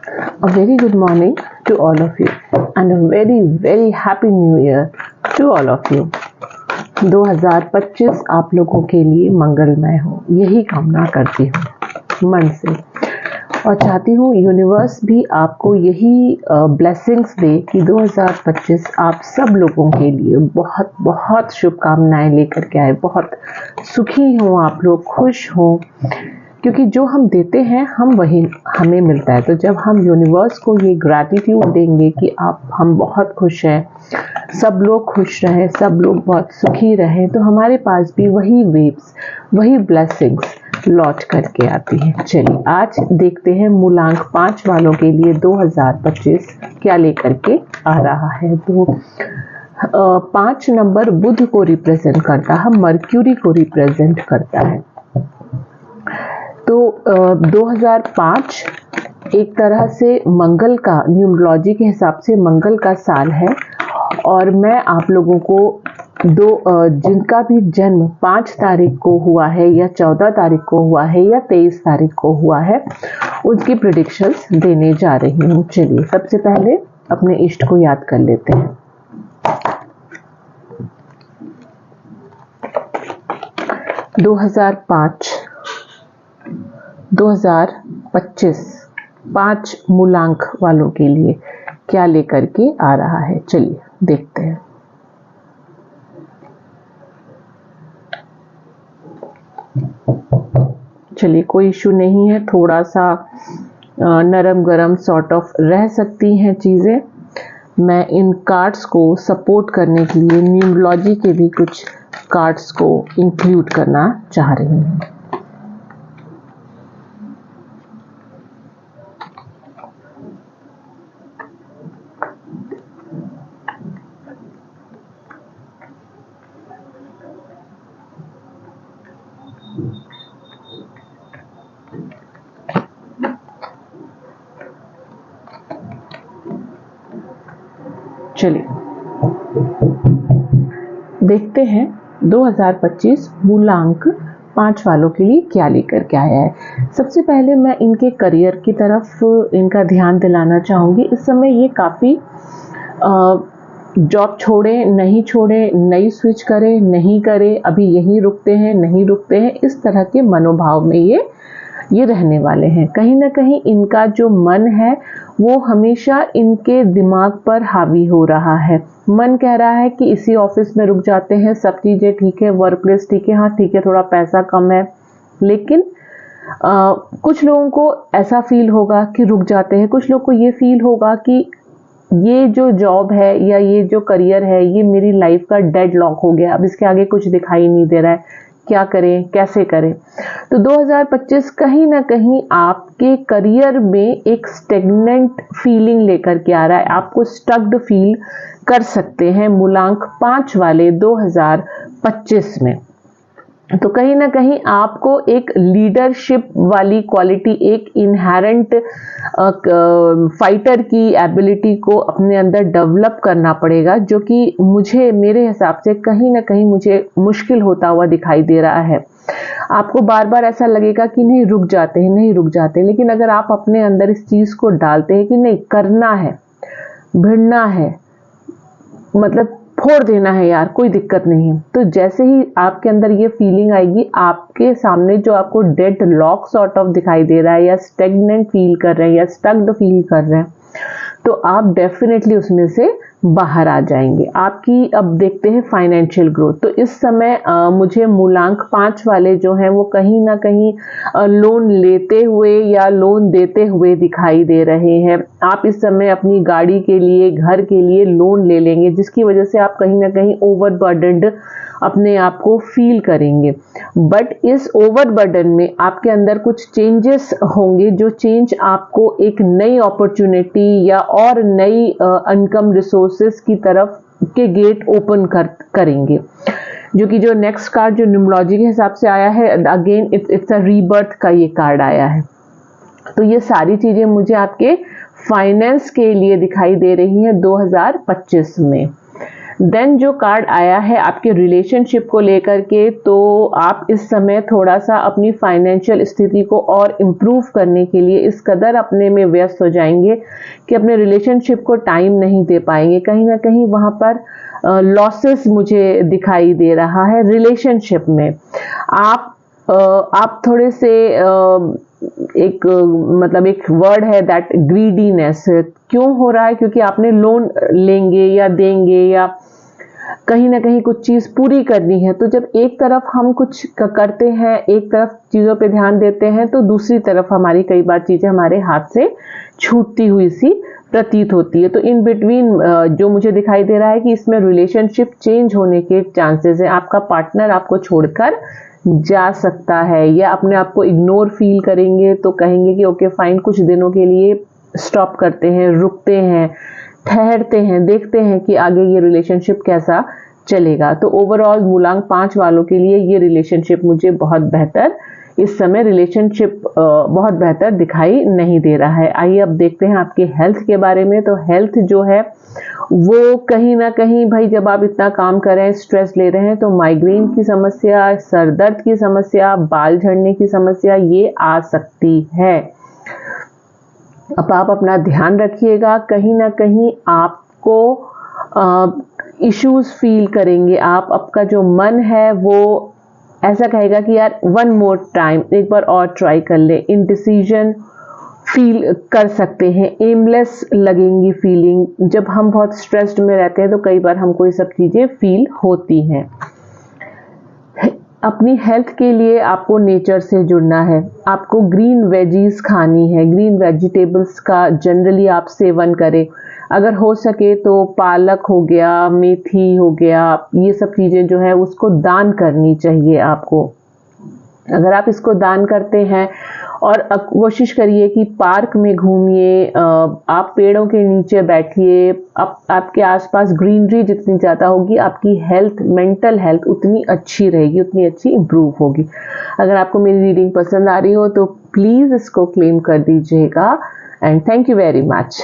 A very good morning to all of you and a very happy new year to all of you. 2025 आप लोगों के लिए मंगलमय हो, यही कामना करती हूँ मन से, और चाहती हूँ यूनिवर्स भी आपको यही ब्लेसिंग्स दे कि 2025 आप सब लोगों के लिए बहुत बहुत शुभकामनाएं लेकर के आए, बहुत सुखी हों आप लोग, खुश हों, क्योंकि जो हम देते हैं हम वही हमें मिलता है। तो जब हम यूनिवर्स को ये ग्रैटिट्यूड देंगे कि हम बहुत खुश हैं, सब लोग खुश रहें, सब लोग बहुत सुखी रहें, तो हमारे पास भी वही वेव्स, वही ब्लेसिंग्स लौट करके आती हैं। चलिए आज देखते हैं मूलांक 5 वालों के लिए 2025 क्या लेकर के आ रहा है। तो 5 नंबर बुध को रिप्रेजेंट करता है, मर्क्यूरी को रिप्रेजेंट करता है। तो 2005 एक तरह से मंगल का, न्यूमरोलॉजी के हिसाब से मंगल का साल है, और मैं आप लोगों को जिनका भी जन्म 5 तारीख को हुआ है या 14 तारीख को हुआ है या 23 तारीख को हुआ है, उसकी प्रेडिक्शंस देने जा रही हूँ। चलिए सबसे पहले अपने इष्ट को याद कर लेते हैं। (2005) 2025 5 मूलांक वालों के लिए क्या लेकर के आ रहा है, चलिए देखते हैं। चलिए कोई इशू नहीं है, थोड़ा सा नरम गरम सॉर्ट ऑफ रह सकती हैं चीज़ें। मैं इन कार्ड्स को सपोर्ट करने के लिए न्यूमरोलॉजी के भी कुछ कार्ड्स को इंक्लूड करना चाह रही हूँ। चलिए देखते हैं 2025 मूलांक 5 वालों के लिए क्या लेकर के आया है। सबसे पहले मैं इनके करियर की तरफ इनका ध्यान दिलाना चाहूँगी। इस समय ये काफ़ी जॉब छोड़े नहीं छोड़े, नई स्विच करें नहीं करें, अभी यहीं रुकते हैं नहीं रुकते हैं, इस तरह के मनोभाव में ये रहने वाले हैं। कहीं ना कहीं इनका जो मन है वो हमेशा इनके दिमाग पर हावी हो रहा है। मन कह रहा है कि इसी ऑफिस में रुक जाते हैं, सब चीज़ें ठीक है, वर्क प्लेस ठीक है, हाँ ठीक है, थोड़ा पैसा कम है, लेकिन कुछ लोगों को ऐसा फील होगा कि रुक जाते हैं, कुछ लोग को ये फील होगा कि ये जो जॉब है या ये जो करियर है ये मेरी लाइफ का डेड लॉक हो गया, अब इसके आगे कुछ दिखाई नहीं दे रहा है, क्या करें कैसे करें। तो 2025 कहीं ना कहीं आपके करियर में एक स्टेगनेंट फीलिंग लेकर के आ रहा है, आपको स्टक्ड फील कर सकते हैं मूलांक 5 वाले 2025 में। तो कहीं ना कहीं आपको एक लीडरशिप वाली क्वालिटी, एक इनहेरेंट फाइटर की एबिलिटी को अपने अंदर डेवलप करना पड़ेगा, जो कि मेरे हिसाब से कहीं ना कहीं मुझे मुश्किल होता हुआ दिखाई दे रहा है। आपको बार बार ऐसा लगेगा कि नहीं रुक जाते हैं नहीं रुक जाते हैं, लेकिन अगर आप अपने अंदर इस चीज़ को डालते हैं कि नहीं करना है, भिड़ना है, मतलब फोड़ देना है यार, कोई दिक्कत नहीं है, तो जैसे ही आपके अंदर ये फीलिंग आएगी, आपके सामने जो आपको डेड लॉक सॉर्ट ऑफ दिखाई दे रहा है या स्टेगनेंट फील कर रहे हैं या स्टक्ड फील कर रहे हैं, तो आप डेफिनेटली उसमें से बाहर आ जाएंगे। आपकी अब देखते हैं फाइनेंशियल ग्रोथ। तो इस समय मुझे मूलांक 5 वाले जो हैं वो कहीं ना कहीं लोन लेते हुए या लोन देते हुए दिखाई दे रहे हैं। आप इस समय अपनी गाड़ी के लिए, घर के लिए लोन ले लेंगे, जिसकी वजह से आप कहीं ना कहीं ओवरबर्डन्ड अपने आप को फील करेंगे। बट इस ओवरबर्डन में आपके अंदर कुछ चेंजेस होंगे, जो चेंज आपको एक नई अपॉर्चुनिटी या और नई इनकम रिसोर्सेस की तरफ के गेट ओपन करेंगे। जो नेक्स्ट कार्ड जो न्यूमरोलॉजी के हिसाब से आया है, अगेन इट्स अ रीबर्थ का ये कार्ड आया है। तो ये सारी चीजें मुझे आपके फाइनेंस के लिए दिखाई दे रही हैं 2025 में। देन जो कार्ड आया है आपके रिलेशनशिप को लेकर के, तो आप इस समय थोड़ा सा अपनी फाइनेंशियल स्थिति को और इम्प्रूव करने के लिए इस कदर अपने में व्यस्त हो जाएंगे कि अपने रिलेशनशिप को टाइम नहीं दे पाएंगे। कहीं ना कहीं वहाँ पर लॉसेस मुझे दिखाई दे रहा है रिलेशनशिप में। आप थोड़े से एक मतलब एक वर्ड है दैट ग्रीडीनेस क्यों हो रहा है, क्योंकि आपने लोन लेंगे या देंगे या कहीं ना कहीं कुछ चीज़ पूरी करनी है। तो जब एक तरफ हम कुछ करते हैं, एक तरफ चीज़ों पे ध्यान देते हैं, तो दूसरी तरफ हमारी कई बार चीज़ें हमारे हाथ से छूटती हुई सी प्रतीत होती है। तो इन बिटवीन जो मुझे दिखाई दे रहा है कि इसमें रिलेशनशिप चेंज होने के चांसेस है। आपका पार्टनर आपको छोड़कर जा सकता है या अपने आप को इग्नोर फील करेंगे, तो कहेंगे कि ओके फाइन, कुछ दिनों के लिए स्टॉप करते हैं, रुकते हैं, ठहरते हैं, देखते हैं कि आगे ये रिलेशनशिप कैसा चलेगा। तो ओवरऑल मूलांक 5 वालों के लिए ये रिलेशनशिप मुझे बहुत बेहतर, इस समय रिलेशनशिप बहुत बेहतर दिखाई नहीं दे रहा है। आइए अब देखते हैं आपके हेल्थ के बारे में। तो हेल्थ जो है वो कहीं ना कहीं भाई, जब आप इतना काम कर रहे हैं, स्ट्रेस ले रहे हैं, तो माइग्रेन की समस्या, सर दर्द की समस्या, बाल झड़ने की समस्या ये आ सकती है। अब आप अपना ध्यान रखिएगा, कहीं ना कहीं आपको इश्यूज फील करेंगे आप। आपका जो मन है वो ऐसा कहेगा कि यार वन मोर टाइम, एक बार और ट्राई कर ले। इनडिसीजन फील कर सकते हैं, एमलेस लगेंगी फीलिंग। जब हम बहुत स्ट्रेस्ड में रहते हैं तो कई बार हमको ये सब चीज़ें फील होती हैं। अपनी हेल्थ के लिए आपको नेचर से जुड़ना है, आपको ग्रीन वेजीज खानी है, ग्रीन वेजिटेबल्स का जनरली आप सेवन करें। अगर हो सके तो पालक हो गया, मेथी हो गया, ये सब चीज़ें जो है उसको दान करनी चाहिए आपको। अगर आप इसको दान करते हैं और कोशिश करिए कि पार्क में घूमिए, आप पेड़ों के नीचे बैठिए, आपके आसपास ग्रीनरी जितनी ज़्यादा होगी आपकी हेल्थ, मेंटल हेल्थ उतनी अच्छी रहेगी, उतनी अच्छी इम्प्रूव होगी। अगर आपको मेरी रीडिंग पसंद आ रही हो तो प्लीज़ इसको क्लेम कर दीजिएगा and thank you very much.